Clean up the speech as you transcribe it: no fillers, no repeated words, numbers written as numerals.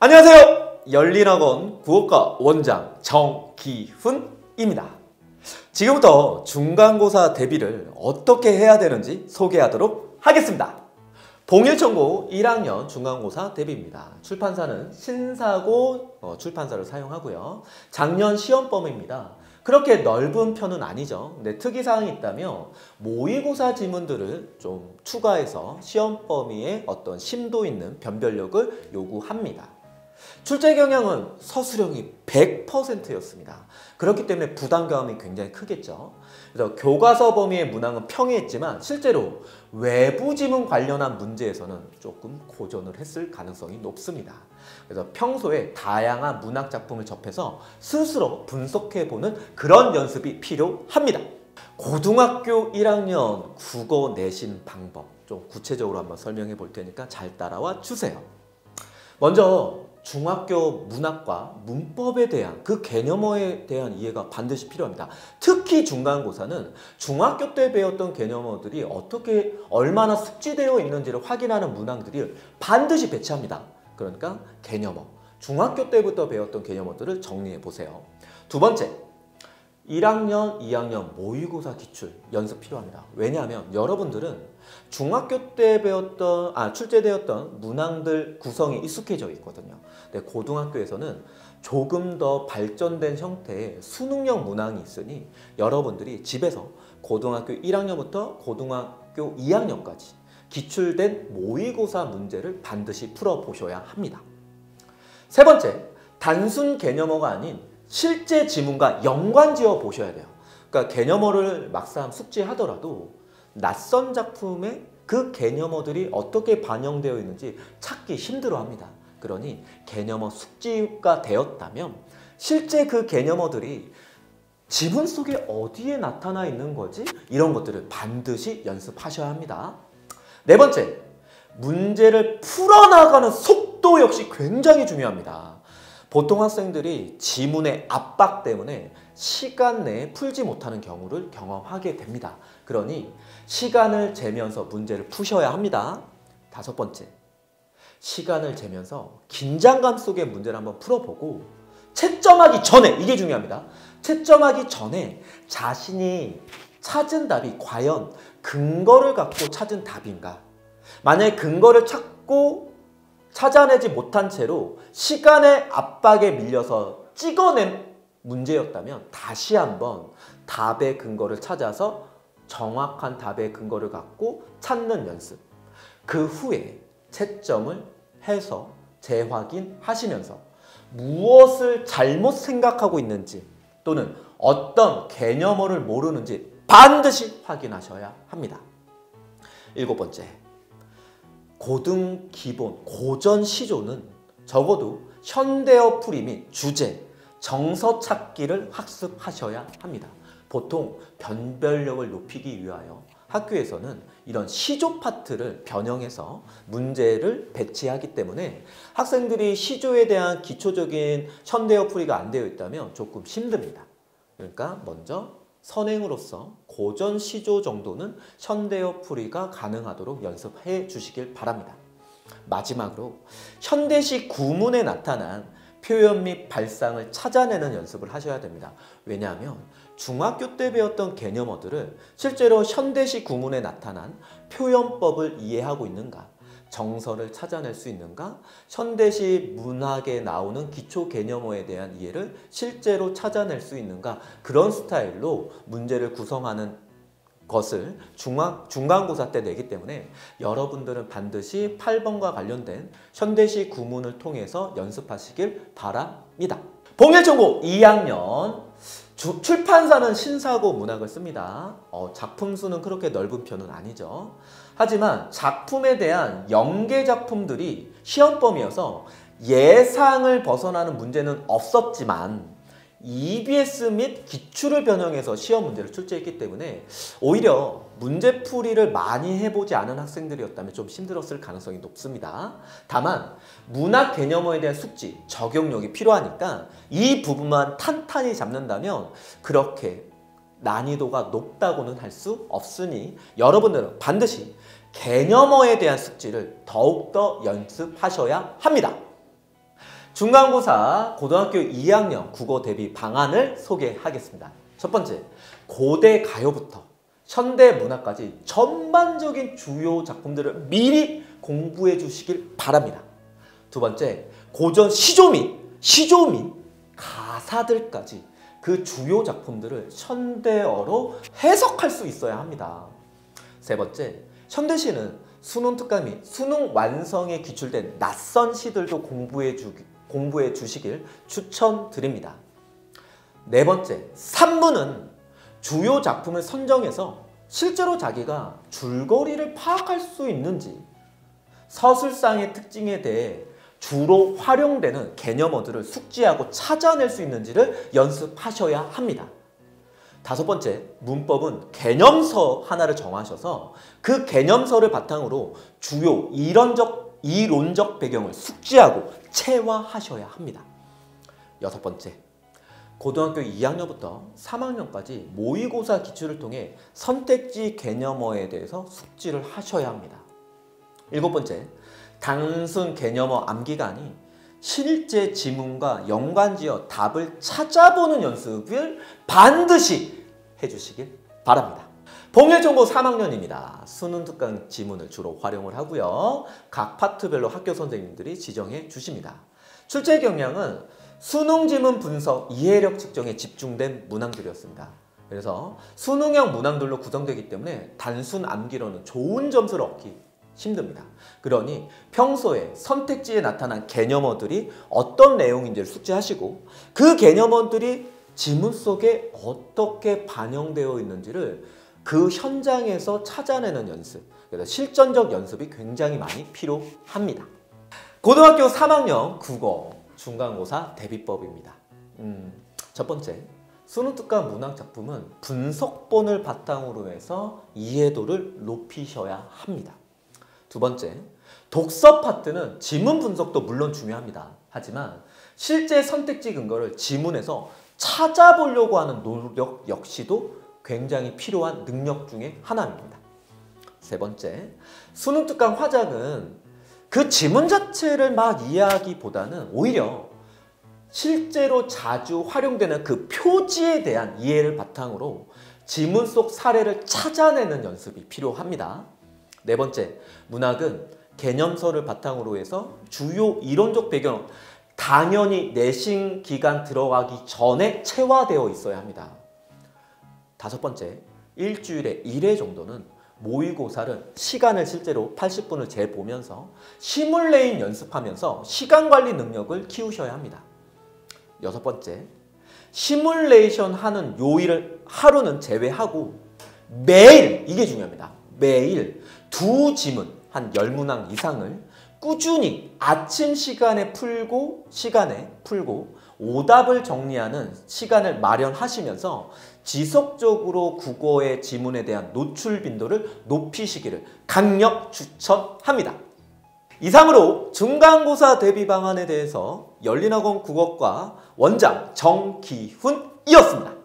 안녕하세요. 열린학원 국어과 원장 정기훈입니다. 지금부터 중간고사 대비를 어떻게 해야 되는지 소개하도록 하겠습니다. 봉일천고 1학년 중간고사 대비입니다. 출판사는 신사고 출판사를 사용하고요. 작년 시험 범위입니다. 그렇게 넓은 편은 아니죠. 근데 특이사항이 있다면 모의고사 지문들을 좀 추가해서 시험 범위에 어떤 심도 있는 변별력을 요구합니다. 출제 경향은 서술형이 100%였습니다. 그렇기 때문에 부담감이 굉장히 크겠죠. 그래서 교과서 범위의 문항은 평이했지만 실제로 외부 지문 관련한 문제에서는 조금 고전을 했을 가능성이 높습니다. 그래서 평소에 다양한 문학 작품을 접해서 스스로 분석해보는 그런 연습이 필요합니다. 고등학교 1학년 국어 내신 방법 좀 구체적으로 한번 설명해 볼 테니까 잘 따라와 주세요. 먼저 중학교 문학과 문법에 대한 그 개념어에 대한 이해가 반드시 필요합니다. 특히 중간고사는 중학교 때 배웠던 개념어들이 어떻게 얼마나 숙지되어 있는지를 확인하는 문항들을 반드시 배치합니다. 그러니까 개념어, 중학교 때부터 배웠던 개념어들을 정리해 보세요. 두 번째, 1학년, 2학년 모의고사 기출 연습 필요합니다. 왜냐하면 여러분들은 중학교 때 배웠던 출제되었던 문항들 구성이 익숙해져 있거든요. 근데 고등학교에서는 조금 더 발전된 형태의 수능형 문항이 있으니 여러분들이 집에서 고등학교 1학년부터 고등학교 2학년까지 기출된 모의고사 문제를 반드시 풀어보셔야 합니다. 세 번째, 단순 개념어가 아닌 실제 지문과 연관지어 보셔야 돼요. 그러니까 개념어를 막상 숙지하더라도 낯선 작품에 그 개념어들이 어떻게 반영되어 있는지 찾기 힘들어합니다. 그러니 개념어 숙지가 되었다면 실제 그 개념어들이 지문 속에 어디에 나타나 있는 거지? 이런 것들을 반드시 연습하셔야 합니다. 네 번째, 문제를 풀어나가는 속도 역시 굉장히 중요합니다. 보통 학생들이 지문의 압박 때문에 시간 내에 풀지 못하는 경우를 경험하게 됩니다. 그러니 시간을 재면서 문제를 푸셔야 합니다. 다섯 번째, 시간을 재면서 긴장감 속의 문제를 한번 풀어보고 채점하기 전에, 이게 중요합니다. 채점하기 전에 자신이 찾은 답이 과연 근거를 갖고 찾은 답인가? 만약에 근거를 찾아내지 못한 채로 시간의 압박에 밀려서 찍어낸 문제였다면 다시 한번 답의 근거를 찾아서 정확한 답의 근거를 갖고 찾는 연습. 그 후에 채점을 해서 재확인하시면서 무엇을 잘못 생각하고 있는지 또는 어떤 개념어를 모르는지 반드시 확인하셔야 합니다. 일곱 번째, 고등 기본, 고전 시조는 적어도 현대어 풀이 및 주제, 정서 찾기를 학습하셔야 합니다. 보통 변별력을 높이기 위하여 학교에서는 이런 시조 파트를 변형해서 문제를 배치하기 때문에 학생들이 시조에 대한 기초적인 현대어 풀이가 안 되어 있다면 조금 힘듭니다. 그러니까 먼저 선행으로서 고전 시조 정도는 현대어 풀이가 가능하도록 연습해 주시길 바랍니다. 마지막으로 현대시 구문에 나타난 표현 및 발상을 찾아내는 연습을 하셔야 됩니다. 왜냐하면 중학교 때 배웠던 개념어들을 실제로 현대시 구문에 나타난 표현법을 이해하고 있는가? 정서를 찾아낼 수 있는가? 현대시 문학에 나오는 기초 개념어에 대한 이해를 실제로 찾아낼 수 있는가? 그런 스타일로 문제를 구성하는 것을 중간고사 때 내기 때문에 여러분들은 반드시 8번과 관련된 현대시 구문을 통해서 연습하시길 바랍니다. 봉일천고 2학년 출판사는 신사고 문학을 씁니다. 작품 수는 그렇게 넓은 편은 아니죠. 하지만 작품에 대한 연계 작품들이 시험 범위여서 예상을 벗어나는 문제는 없었지만 EBS 및 기출을 변형해서 시험 문제를 출제했기 때문에 오히려 문제풀이를 많이 해보지 않은 학생들이었다면 좀 힘들었을 가능성이 높습니다. 다만 문학 개념어에 대한 숙지, 적용력이 필요하니까 이 부분만 탄탄히 잡는다면 그렇게 난이도가 높다고는 할 수 없으니 여러분들은 반드시 개념어에 대한 숙지를 더욱더 연습하셔야 합니다. 중간고사 고등학교 2학년 국어 대비 방안을 소개하겠습니다. 첫 번째, 고대 가요부터 현대 문학까지 전반적인 주요 작품들을 미리 공부해 주시길 바랍니다. 두 번째, 고전 시조 및 가사들까지 그 주요 작품들을 현대어로 해석할 수 있어야 합니다. 세 번째, 현대시는 수능 특강 및 수능 완성에 기출된 낯선 시들도 공부해 주시길 추천드립니다. 네 번째, 산문은 주요 작품을 선정해서 실제로 자기가 줄거리를 파악할 수 있는지, 서술상의 특징에 대해 주로 활용되는 개념어들을 숙지하고 찾아낼 수 있는지를 연습하셔야 합니다. 다섯 번째, 문법은 개념서 하나를 정하셔서 그 개념서를 바탕으로 주요 이론적 배경을 숙지하고 체화하셔야 합니다. 여섯 번째, 고등학교 2학년부터 3학년까지 모의고사 기출을 통해 선택지 개념어에 대해서 숙지를 하셔야 합니다. 일곱 번째, 단순 개념어 암기가 아닌 실제 지문과 연관지어 답을 찾아보는 연습을 반드시 해주시길 바랍니다. 봉일전고 3학년입니다. 수능 특강 지문을 주로 활용을 하고요. 각 파트별로 학교 선생님들이 지정해 주십니다. 출제 경향은 수능 지문 분석, 이해력 측정에 집중된 문항들이었습니다. 그래서 수능형 문항들로 구성되기 때문에 단순 암기로는 좋은 점수를 얻기 힘듭니다. 그러니 평소에 선택지에 나타난 개념어들이 어떤 내용인지를 숙지하시고 그 개념어들이 지문 속에 어떻게 반영되어 있는지를 그 현장에서 찾아내는 연습, 그래서 실전적 연습이 굉장히 많이 필요합니다. 고등학교 3학년 국어 중간고사 대비법입니다. 첫 번째, 수능 특강 문학 작품은 분석본을 바탕으로 해서 이해도를 높이셔야 합니다. 두 번째, 독서 파트는 지문 분석도 물론 중요합니다. 하지만 실제 선택지 근거를 지문에서 찾아보려고 하는 노력 역시도 굉장히 필요한 능력 중에 하나입니다. 세 번째, 수능 특강 화작은 그 지문 자체를 막 이해하기보다는 오히려 실제로 자주 활용되는 그 표지에 대한 이해를 바탕으로 지문 속 사례를 찾아내는 연습이 필요합니다. 네 번째, 문학은 개념서를 바탕으로 해서 주요 이론적 배경, 당연히 내신 기간 들어가기 전에 체화되어 있어야 합니다. 다섯 번째, 일주일에 1회 정도는 모의고사를 시간을 실제로 80분을 재보면서 시뮬레인 연습하면서 시간관리 능력을 키우셔야 합니다. 여섯 번째, 시뮬레이션 하는 요일을 하루는 제외하고 매일, 이게 중요합니다. 매일 두 지문, 한 10문항 이상을 꾸준히 아침 시간에 풀고 오답을 정리하는 시간을 마련하시면서 지속적으로 국어의 지문에 대한 노출 빈도를 높이시기를 강력 추천합니다. 이상으로 중간고사 대비 방안에 대해서 열린학원 국어과 원장 정기훈이었습니다.